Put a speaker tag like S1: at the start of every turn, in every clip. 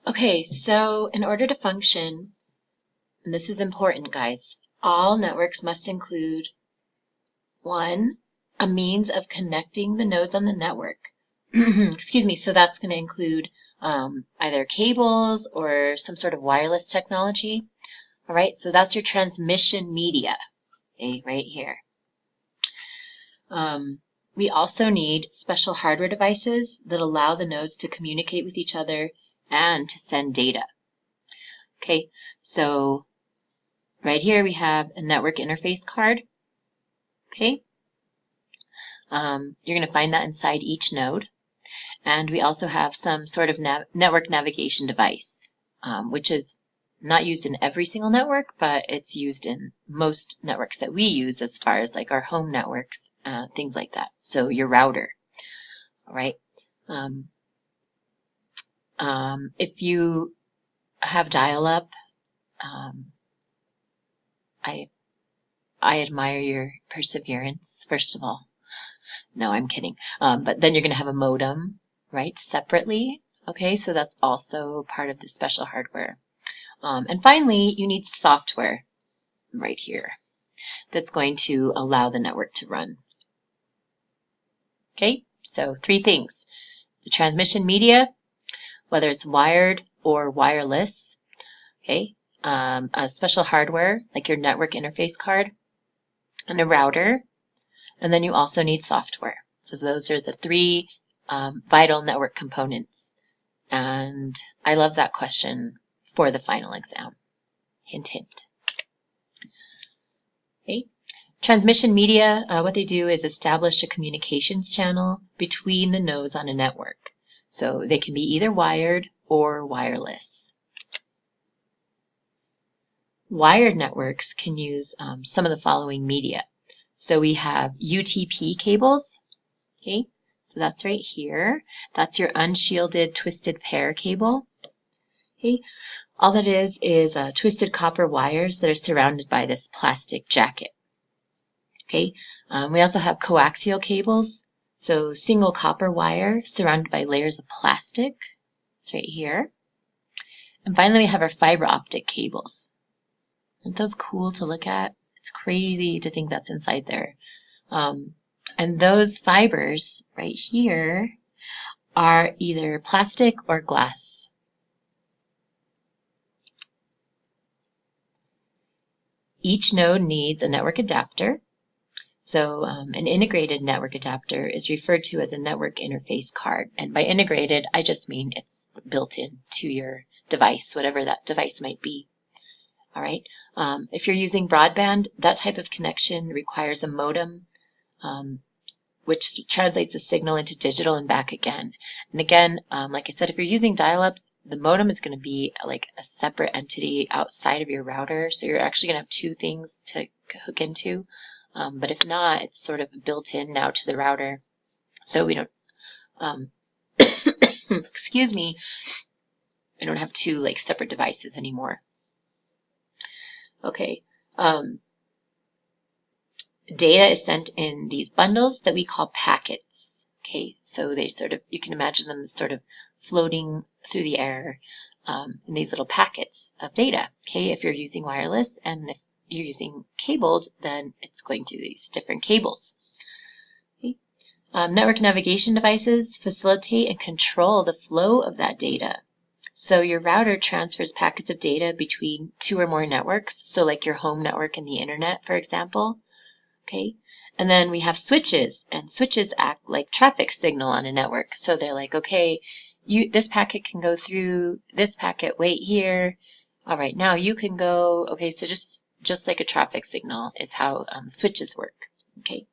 S1: Okay, so in order to function, and this is important, guys, all networks must include one, a means of connecting the nodes on the network. Excuse me, so that's going to include either cables or some sort of wireless technology. All right, so that's your transmission media, okay, right here. We also need special hardware devices that allow the nodes to communicate with each other and to send data. Okay, so right here we have a network interface card. Okay, you're going to find that inside each node. And we also have some sort of network navigation device, which is not used in every single network, but it's used in most networks that we use as far as like our home networks, things like that. So your router, all right? If you have dial-up, I admire your perseverance, first of all. No, I'm kidding. But then you're going to have a modem, right, separately. Okay, so that's also part of the special hardware. And finally, you need software right here that's going to allow the network to run. Okay, so 3 things. The transmission media, whether it's wired or wireless. Okay, a special hardware like your network interface card and a router. And then you also need software. So those are the 3 vital network components. And I love that question for the final exam. Hint, hint. Okay. Transmission media, what they do is establish a communications channel between the nodes on a network. So they can be either wired or wireless. Wired networks can use some of the following media. So we have UTP cables. Okay, so that's right here. That's your unshielded twisted pair cable. Okay, all that is twisted copper wires that are surrounded by this plastic jacket. Okay, we also have coaxial cables, so single copper wire surrounded by layers of plastic. It's right here. And finally, we have our fiber optic cables. Aren't those cool to look at? It's crazy to think that's inside there. And those fibers right here are either plastic or glass. Each node needs a network adapter. So an integrated network adapter is referred to as a network interface card. And by integrated, I just mean it's built into your device, whatever that device might be. All right. If you're using broadband, that type of connection requires a modem, which translates the signal into digital and back again. And again, like I said, if you're using dial-up, the modem is going to be like a separate entity outside of your router. So you're actually going to have 2 things to hook into. But if not, it's sort of built in now to the router. So we don't, excuse me, I don't have 2 like separate devices anymore. Okay. Data is sent in these bundles that we call packets. Okay, so they sort of, you can imagine them sort of floating through the air in these little packets of data. Okay, if you're using wireless, and if you're using cabled, then it's going through these different cables. Okay. Network navigation devices facilitate and control the flow of that data. So your router transfers packets of data between 2 or more networks, so like your home network and the internet, for example. Okay, and then we have switches, and switches act like traffic signal on a network. So they're like, okay, this packet can go through this packet, wait here. All right, now you can go. Okay, so just like a traffic signal is how switches work. Okay.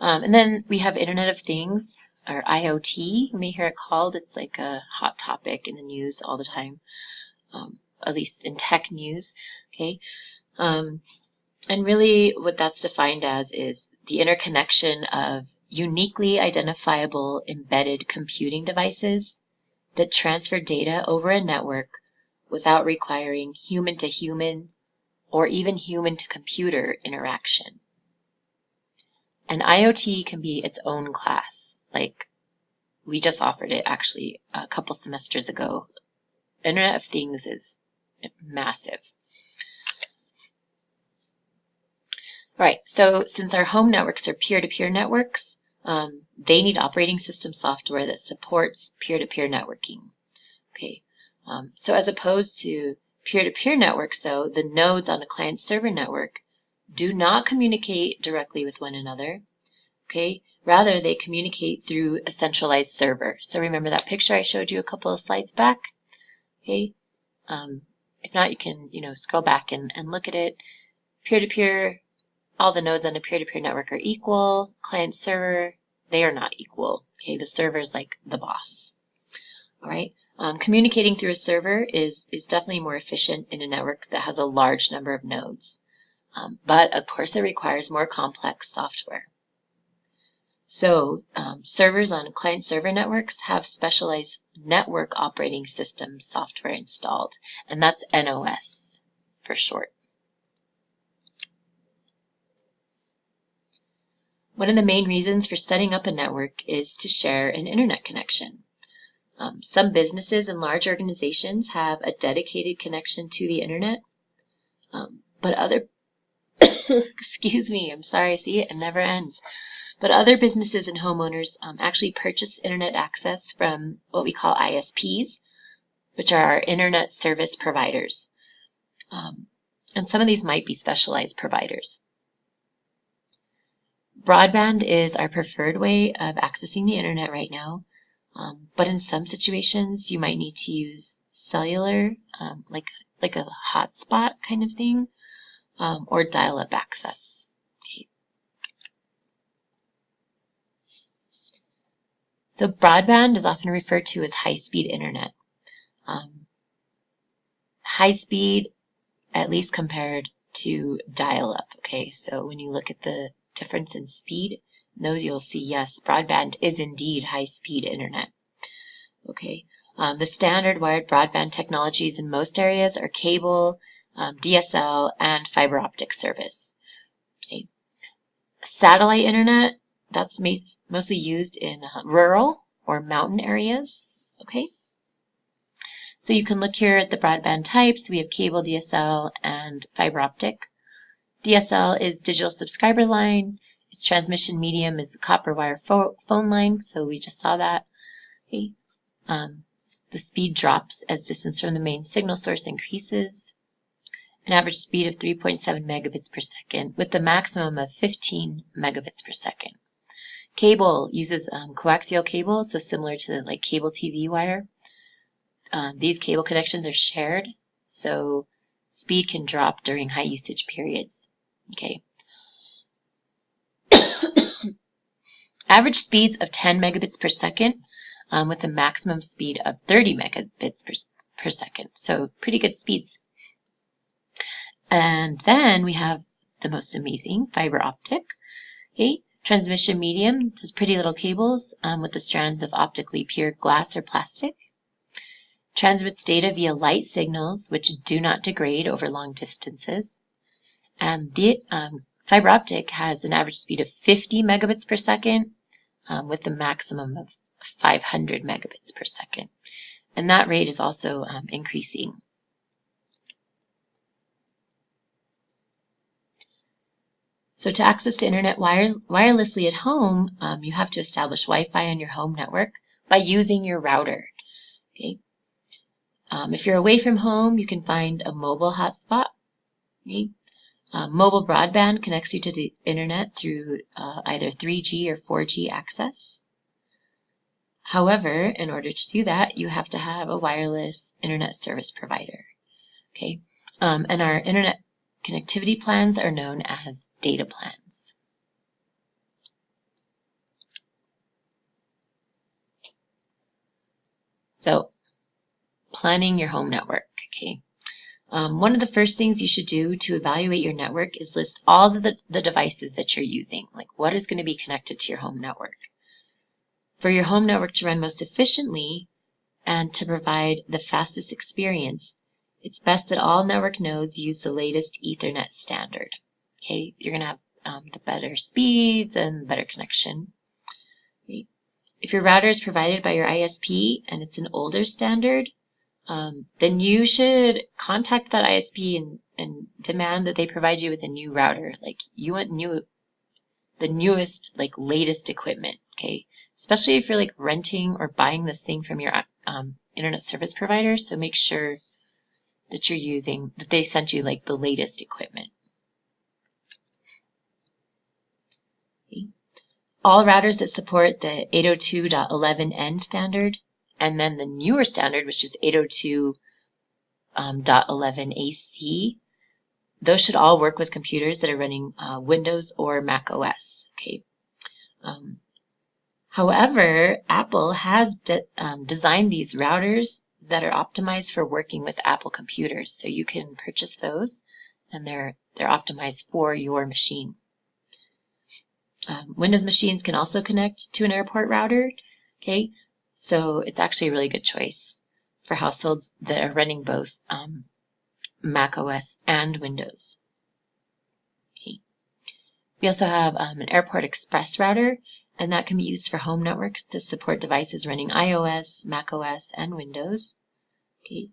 S1: And then we have Internet of Things, or IoT. You may hear it called. It's like a hot topic in the news all the time, at least in tech news. Okay. And really what that's defined as is the interconnection of uniquely identifiable embedded computing devices that transfer data over a network without requiring human-to-human or even human-to-computer interaction. And IoT can be its own class, like we just offered it actually a couple semesters ago. Internet of Things is massive. All right, so since our home networks are peer-to-peer networks, they need operating system software that supports peer-to-peer networking. Okay, so as opposed to peer-to-peer networks, though, the nodes on a client-server network do not communicate directly with one another. Okay, rather they communicate through a centralized server. So remember that picture I showed you a couple of slides back? Okay, if not, you can scroll back and look at it. Peer-to-peer, all the nodes on a peer-to-peer network are equal. Client-server, they are not equal. Okay, the server is like the boss. All right. Communicating through a server is definitely more efficient in a network that has a large number of nodes. But of course, it requires more complex software. So servers on client-server networks have specialized network operating system software installed, and that's NOS for short. One of the main reasons for setting up a network is to share an internet connection. Some businesses and large organizations have a dedicated connection to the internet, but other excuse me, I'm sorry, see, it never ends. But other businesses and homeowners actually purchase internet access from what we call ISPs, which are our internet service providers. And some of these might be specialized providers. Broadband is our preferred way of accessing the internet right now. But in some situations, you might need to use cellular, like a hotspot kind of thing, or dial-up access. Okay. So broadband is often referred to as high-speed internet. High speed, at least compared to dial-up. Okay, so when you look at the difference in speed, those you'll see, yes, broadband is indeed high-speed internet. Okay, the standard wired broadband technologies in most areas are cable, DSL, and fiber optic service. Okay. Satellite internet, that's mostly used in rural or mountain areas. Okay. So you can look here at the broadband types. We have cable, DSL, and fiber optic. DSL is digital subscriber line. Its transmission medium is the copper wire phone line, so we just saw that. Okay. The speed drops as distance from the main signal source increases. An average speed of 3.7 megabits per second with a maximum of 15 megabits per second. Cable uses coaxial cable, so similar to like cable TV wire. These cable connections are shared, so speed can drop during high usage periods. Okay. Average speeds of 10 megabits per second with a maximum speed of 30 megabits per second. So pretty good speeds. And then we have the most amazing fiber optic. Okay. Transmission medium, those pretty little cables with the strands of optically pure glass or plastic. Transmits data via light signals, which do not degrade over long distances. And the fiber optic has an average speed of 50 megabits per second with a maximum of 500 megabits per second. And that rate is also increasing. So to access the internet wirelessly at home, you have to establish Wi-Fi on your home network by using your router. Okay. If you're away from home, you can find a mobile hotspot. Okay. Mobile broadband connects you to the internet through either 3G or 4G access. However, in order to do that, you have to have a wireless internet service provider. Okay, and our internet connectivity plans are known as data plans. So, planning your home network. Okay. One of the first things you should do to evaluate your network is list all the devices that you're using, like what is going to be connected to your home network. For your home network to run most efficiently and to provide the fastest experience, it's best that all network nodes use the latest Ethernet standard. Okay, you're going to have the better speeds and better connection. Okay. if your router is provided by your ISP and it's an older standard, then you should contact that ISP and demand that they provide you with a new router. Like, you want the newest, like, latest equipment, okay? Especially if you're like renting or buying this thing from your internet service provider. So make sure that that they sent you like the latest equipment. Okay. All routers that support the 802.11n standard, and then the newer standard, which is 802.11ac, those should all work with computers that are running Windows or Mac OS. Okay. However, Apple has designed these routers that are optimized for working with Apple computers. So you can purchase those, and they're optimized for your machine. Windows machines can also connect to an airport router. Okay, so it's actually a really good choice for households that are running both Mac OS and Windows. Okay. We also have an Airport Express router, and that can be used for home networks to support devices running iOS, Mac OS, and Windows. Okay.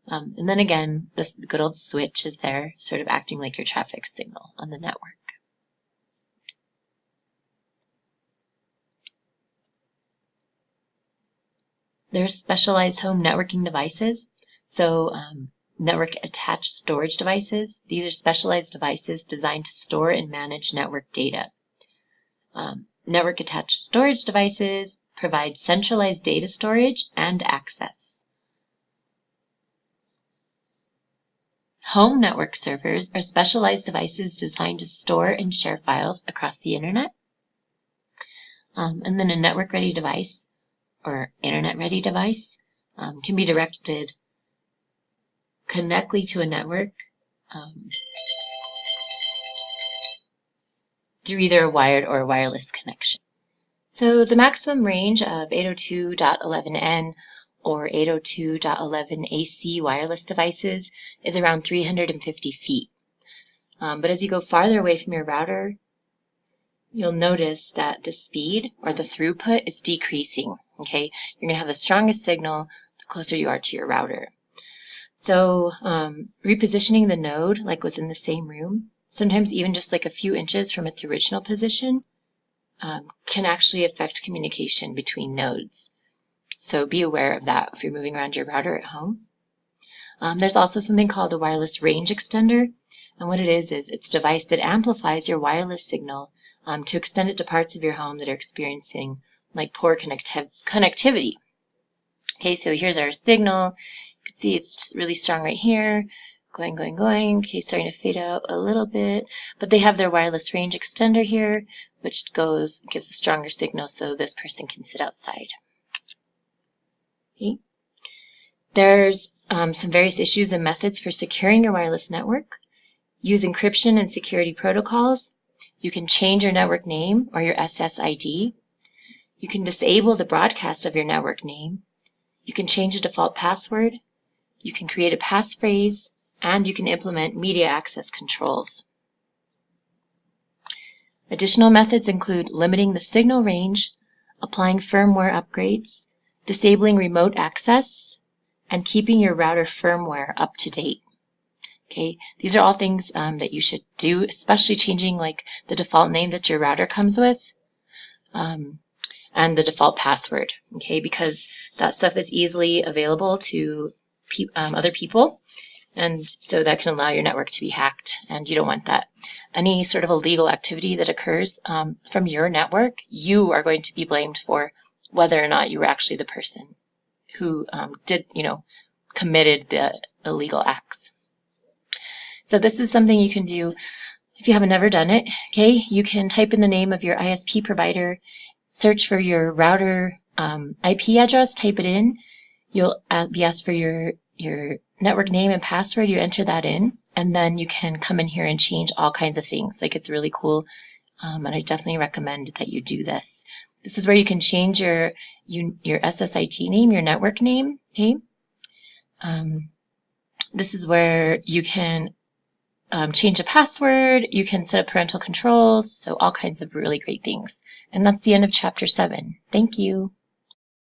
S1: And then again, this good old switch is there, sort of acting like your traffic signal on the network. There's specialized home networking devices. So network attached storage devices. These are specialized devices designed to store and manage network data. Network attached storage devices provide centralized data storage and access. Home network servers are specialized devices designed to store and share files across the internet. And then a network-ready device or internet-ready device can be directed connectly to a network through either a wired or a wireless connection. So the maximum range of 802.11n or 802.11ac wireless devices is around 350 feet. But as you go farther away from your router, you'll notice that the speed or the throughput is decreasing. Okay, you're going to have the strongest signal the closer you are to your router. So repositioning the node, like was in the same room, sometimes even just like a few inches from its original position, can actually affect communication between nodes. So be aware of that if you're moving around your router at home. There's also something called the wireless range extender. And what it is it's a device that amplifies your wireless signal to extend it to parts of your home that are experiencing like poor connectivity. Okay, so here's our signal. You can see it's just really strong right here. Going. Okay, starting to fade out a little bit. But they have their wireless range extender here, which gives a stronger signal so this person can sit outside. Okay. There's some various issues and methods for securing your wireless network. Use encryption and security protocols. You can change your network name or your SSID. You can disable the broadcast of your network name. You can change the default password. You can create a passphrase, and you can implement media access controls. Additional methods include limiting the signal range, applying firmware upgrades, disabling remote access, and keeping your router firmware up to date. Okay, these are all things that you should do, especially changing like the default name that your router comes with and the default password, okay, because that stuff is easily available to other people, and so that can allow your network to be hacked, and you don't want that. Any sort of illegal activity that occurs from your network, you are going to be blamed for, whether or not you were actually the person who committed the illegal acts. So this is something you can do if you haven't ever done it. Okay, you can type in the name of your ISP provider, search for your router IP address, type it in. You'll be asked for your network name and password. You enter that in, and then you can come in here and change all kinds of things. Like, it's really cool, and I definitely recommend that you do this. This is where you can change your SSID name, your network name. Okay. This is where you can change a password. You can set up parental controls. So all kinds of really great things. And that's the end of Chapter 7. Thank you.